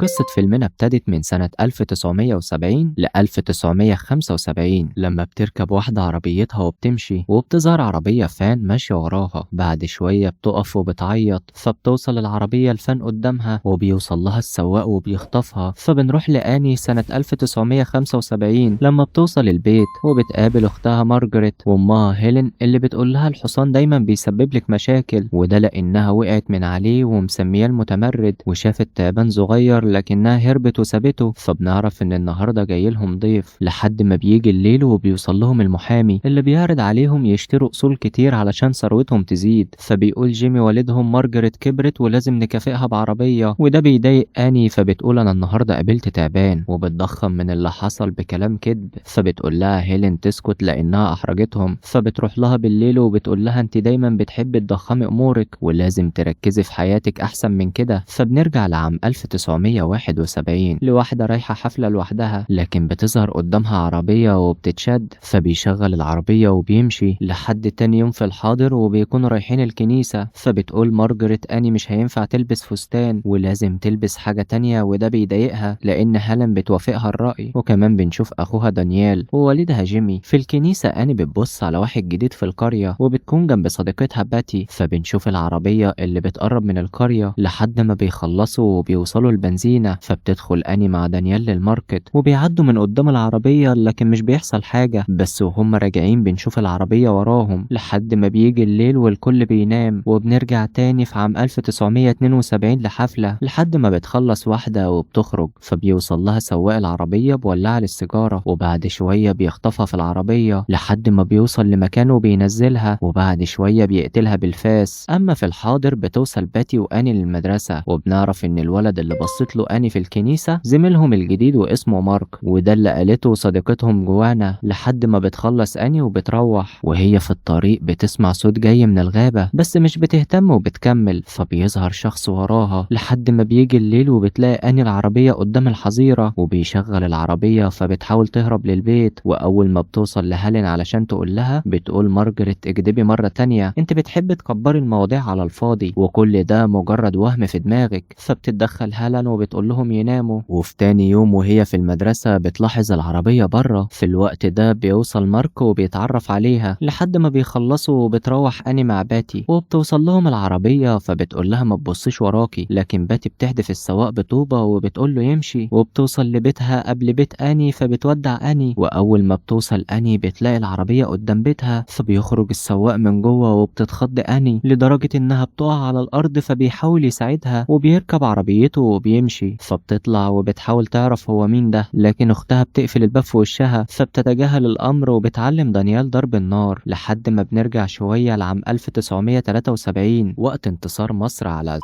قصة فيلمنا ابتدت من سنة 1970 ل 1975 لما بتركب واحدة عربيتها وبتمشي وبتظهر عربية فان ماشية وراها. بعد شوية بتقف وبتعيط، فبتوصل العربية الفان قدامها وبيوصل لها السواق وبيخطفها. فبنروح لآني سنة 1975 لما بتوصل البيت وبتقابل أختها مارجريت وأمها هيلين اللي بتقول لها الحصان دايما بيسبب لك مشاكل، وده لأنها وقعت من عليه ومسمياه المتمرد، وشافت تعبان صغير لكنها هربت وسابته. فبنعرف ان النهارده جاي لهم ضيف لحد ما بيجي الليل وبيوصل لهم المحامي اللي بيعرض عليهم يشتروا اصول كتير علشان ثروتهم تزيد. فبيقول جيمي والدهم مارجريت كبرت ولازم نكافئها بعربيه، وده بيضايق اني. فبتقول انا النهارده قابلت تعبان، وبتضخم من اللي حصل بكلام كذب. فبتقول لها هيلين تسكت لانها احرجتهم. فبتروح لها بالليل وبتقول لها انت دايما بتحبي تضخمي امورك ولازم تركزي في حياتك احسن من كده. فبنرجع لعام 1971 لواحدة رايحة حفلة لوحدها، لكن بتظهر قدامها عربية وبتتشد. فبيشغل العربية وبيمشي لحد تاني يوم في الحاضر وبيكونوا رايحين الكنيسة. فبتقول مارجريت أني مش هينفع تلبس فستان ولازم تلبس حاجة تانية، وده بيضايقها لأن هيلين بتوافقها الرأي. وكمان بنشوف أخوها دانيال ووالدها جيمي في الكنيسة. أني بتبص على واحد جديد في القرية وبتكون جنب صديقتها باتي. فبنشوف العربية اللي بتقرب من القرية لحد ما بيخلصوا وبيوصلوا البنزينة. فبتدخل أني مع دانيال للماركت وبيعدوا من قدام العربية لكن مش بيحصل حاجة. بس وهم راجعين بنشوف العربية وراهم لحد ما بيجي الليل والكل بينام. وبنرجع تاني في عام 1972 لحفلة لحد ما بتخلص واحدة وبتخرج. فبيوصل لها سواق العربية بولعة للسيجارة، وبعد شوية بيخطفها في العربية لحد ما بيوصل لمكانه وبينزلها، وبعد شوية بيقتلها بالفاس. أما في الحاضر بتوصل باتي وأني للمدرسة، وبنعرف إن الولد اللي بصت له أني في الكنيسة زميلهم الجديد واسمه مارك، وده اللي قالته صديقتهم جوانا. لحد ما بتخلص أني وبتروح، وهي في الطريق بتسمع صوت جاي من الغابة بس مش بتهتم وبتكمل. فبيظهر شخص وراها لحد ما بيجي الليل وبتلاقي أني العربية قدام الحظيرة وبيشغل العربية. فبتحاول تهرب للبيت، وأول ما بتوصل لهالين علشان تقول لها بتقول مارجريت اكدبي مرة تانية، انت بتحب تكبري المواضيع على الفاضي وكل ده مجرد وهم في دماغك. فبتتدخل هالين وبتقول لهم يناموا. وفي تاني يوم وهي في المدرسة بتلاحظ العربية بره. في الوقت ده بيوصل مارك وبيتعرف عليها لحد ما بيخلصوا، وبتروح أني مع باتي وبتوصل لهم العربية. فبتقول لها ما تبصيش وراكي، لكن باتي بتحدف السواق بطوبة وبتقول له يمشي. وبتوصل لبيتها قبل بيت أني فبتودع أني. وأول ما بتوصل أني بتلاقي العربية قدام بيتها، فبيخرج السواق من جوه وبتتخض أني لدرجة إنها بتقع على الأرض. فبيحاول يساعدها وبيركب عربيته وبيمشي. فبتطلع وبتحاول تعرف هو مين ده، لكن أختها بتقفل الباب في وشها. فبتتجاهل الأمر وبتعلم دانيال ضرب النار لحد ما بنرجع شوية لعام 1973 وقت انتصار مصر على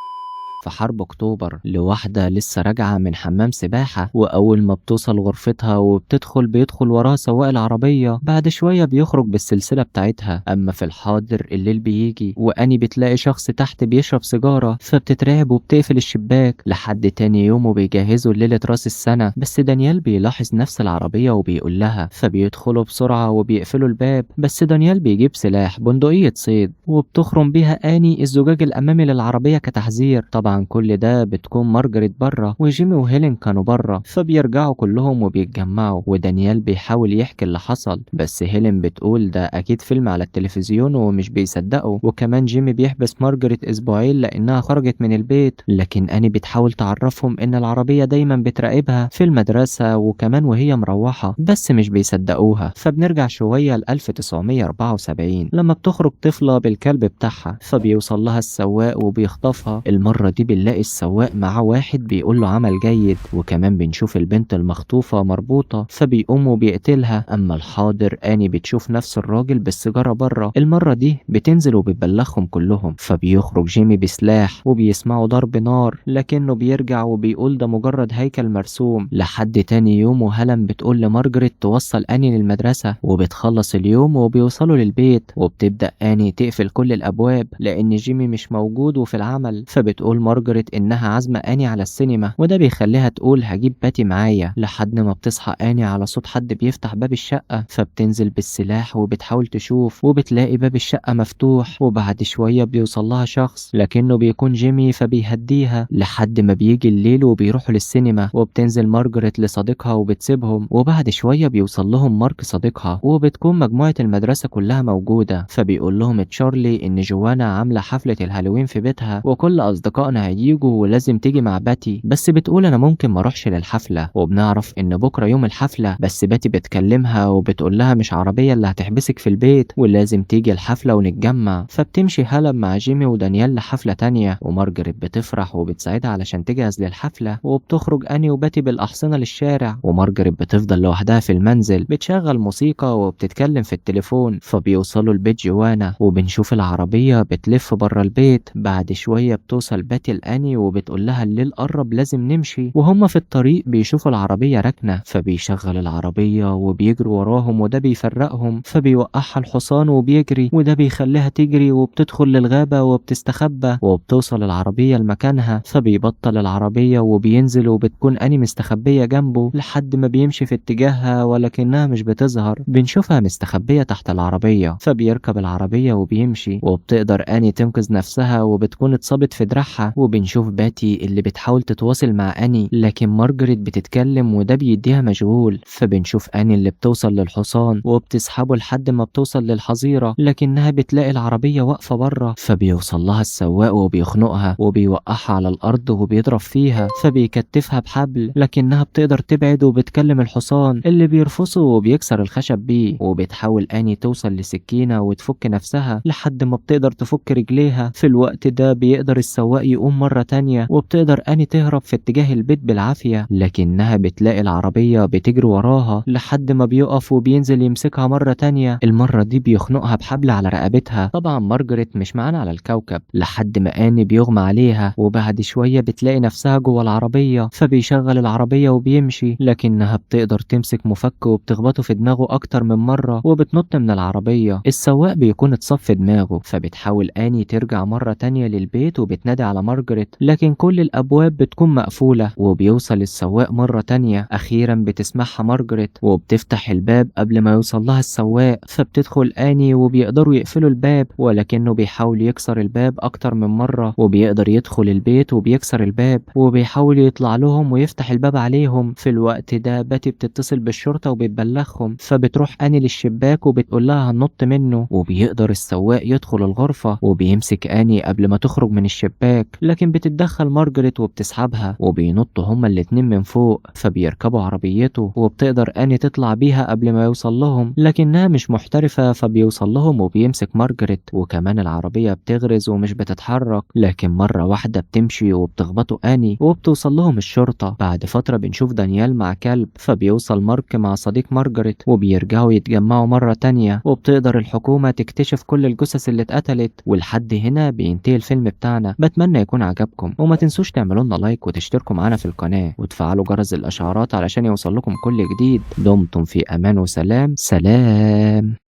في حرب اكتوبر لواحدة لسه راجعة من حمام سباحة. واول ما بتوصل غرفتها وبتدخل بيدخل وراها سواق العربية. بعد شوية بيخرج بالسلسلة بتاعتها. اما في الحاضر الليل بيجي واني بتلاقي شخص تحت بيشرب سيجارة. فبتترعب وبتقفل الشباك لحد تاني يوم وبيجهزوا ليلة راس السنة. بس دانيال بيلاحظ نفس العربية وبيقول لها، فبيدخلوا بسرعة وبيقفلوا الباب. بس دانيال بيجيب سلاح بندقية صيد وبتخرم بيها اني الزجاج الامامي للعربية كتحذير. طبعا كل ده بتكون مارجريت بره وجيمي وهيلين كانوا بره. فبيرجعوا كلهم وبيتجمعوا، ودانيال بيحاول يحكي اللي حصل بس هيلين بتقول ده اكيد فيلم على التلفزيون ومش بيصدقوا. وكمان جيمي بيحبس مارجريت اسبوعين لانها خرجت من البيت، لكن اني بتحاول تعرفهم ان العربية دايما بتراقبها في المدرسة وكمان وهي مروحة، بس مش بيصدقوها. فبنرجع شوية ل 1974 لما بتخرج طفلة بالكلب بتاعها. فبيوصل لها السواق وبيخطفها. المرة دي بنلاقي السواق معاه واحد بيقول له عمل جيد، وكمان بنشوف البنت المخطوفة مربوطة فبيقوم وبيقتلها. اما الحاضر اني بتشوف نفس الراجل بالسيجارة بره. المرة دي بتنزل وبتبلغهم كلهم. فبيخرج جيمي بسلاح وبيسمعوا ضرب نار، لكنه بيرجع وبيقول ده مجرد هيكل مرسوم. لحد تاني يوم وهلن بتقول لمارجريت توصل اني للمدرسة، وبتخلص اليوم وبيوصلوا للبيت. وبتبدأ اني تقفل كل الابواب لان جيمي مش موجود وفي العمل. فبتقول مارجريت إنها عازمة آني على السينما، وده بيخليها تقول هجيب باتي معايا، لحد ما بتصحى آني على صوت حد بيفتح باب الشقة، فبتنزل بالسلاح وبتحاول تشوف، وبتلاقي باب الشقة مفتوح، وبعد شوية بيوصلها شخص لكنه بيكون جيمي، فبيهديها لحد ما بيجي الليل وبيروحوا للسينما، وبتنزل مارجريت لصديقها وبتسيبهم، وبعد شوية بيوصل لهم مارك صديقها، وبتكون مجموعة المدرسة كلها موجودة، فبيقول لهم تشارلي إن جوانا عاملة حفلة الهالوين في بيتها وكل أصدقائنا هييجوا ولازم تيجي مع باتي، بس بتقول أنا ممكن ما اروحش للحفلة، وبنعرف إن بكرة يوم الحفلة، بس باتي بتكلمها وبتقول لها مش عربية اللي هتحبسك في البيت ولازم تيجي الحفلة ونتجمع، فبتمشي هالم مع جيمي ودانيال لحفلة تانية، ومارجريت بتفرح وبتساعدها علشان تجهز للحفلة، وبتخرج أني وباتي بالأحصنة للشارع، ومارجريت بتفضل لوحدها في المنزل بتشغل موسيقى وبتتكلم في التليفون، فبيوصلوا البيت جوانا وبنشوف العربية بتلف بره البيت. بعد شوية بتوصل باتي لأني وبتقول لها الليل قرب لازم نمشي، وهم في الطريق بيشوفوا العربية راكنة، فبيشغل العربية وبيجروا وراهم، وده بيفرقهم، فبيوقعها الحصان وبيجري، وده بيخليها تجري وبتدخل للغابة وبتستخبى، وبتوصل العربية لمكانها، فبيبطل العربية وبينزل، وبتكون أني مستخبية جنبه لحد ما بيمشي في اتجاهها ولكنها مش بتظهر، بنشوفها مستخبية تحت العربية، فبيركب العربية وبيمشي، وبتقدر أني تنقذ نفسها وبتكون اتصابت في دراعها، وبنشوف باتي اللي بتحاول تتواصل مع أني لكن مارجريت بتتكلم وده بيديها مشغول، فبنشوف أني اللي بتوصل للحصان وبتسحبه لحد ما بتوصل للحظيرة لكنها بتلاقي العربية واقفة بره، فبيوصل لها السواق وبيخنقها وبيوقعها على الأرض وبيضرب فيها، فبيكتفها بحبل لكنها بتقدر تبعد وبتكلم الحصان اللي بيرفصه وبيكسر الخشب بيه، وبتحاول أني توصل لسكينة وتفك نفسها لحد ما بتقدر تفك رجليها. في الوقت ده بيقدر السواق يقوم مرة تانية وبتقدر أني تهرب في اتجاه البيت بالعافية، لكنها بتلاقي العربية بتجري وراها لحد ما بيقف وبينزل يمسكها مرة تانية، المرة دي بيخنقها بحبل على رقبتها. طبعا مارجريت مش معانا على الكوكب لحد ما أني بيغمى عليها، وبعد شوية بتلاقي نفسها جوه العربية، فبيشغل العربية وبيمشي لكنها بتقدر تمسك مفك وبتخبطه في دماغه أكتر من مرة وبتنط من العربية. السواق بيكون اتصاب في دماغه، فبتحاول أني ترجع مرة تانية للبيت وبتنادي على مارجريت لكن كل الأبواب بتكون مقفولة، وبيوصل السواق مرة تانية، أخيرا بتسمعها مارجريت وبتفتح الباب قبل ما يوصل لها السواق، فبتدخل أني وبيقدروا يقفلوا الباب ولكنه بيحاول يكسر الباب أكتر من مرة، وبيقدر يدخل البيت وبيكسر الباب وبيحاول يطلع لهم ويفتح الباب عليهم. في الوقت ده باتي بتتصل بالشرطة وبتبلغهم، فبتروح أني للشباك وبتقول لها هننط منه، وبيقدر السواق يدخل الغرفة وبيمسك أني قبل ما تخرج من الشباك، لكن بتتدخل مارجريت وبتسحبها وبينطوا هما الاتنين من فوق، فبيركبوا عربيته وبتقدر أني تطلع بيها قبل ما يوصل لهم لكنها مش محترفة، فبيوصل لهم وبيمسك مارجريت، وكمان العربية بتغرز ومش بتتحرك، لكن مرة واحدة بتمشي وبتخبطوا أني وبتوصل لهم الشرطة. بعد فترة بنشوف دانيال مع كلب، فبيوصل مارك مع صديق مارجريت وبيرجعوا يتجمعوا مرة تانية، وبتقدر الحكومة تكتشف كل الجثث اللي اتقتلت. ولحد هنا بينتهي الفيلم بتاعنا. بتمنى يكون عجبكم، وما تنسوش تعملوا لنا لايك وتشتركوا معانا في القناة وتفعلوا جرس الإشعارات علشان يوصل لكم كل جديد. دمتم في أمان وسلام. سلام.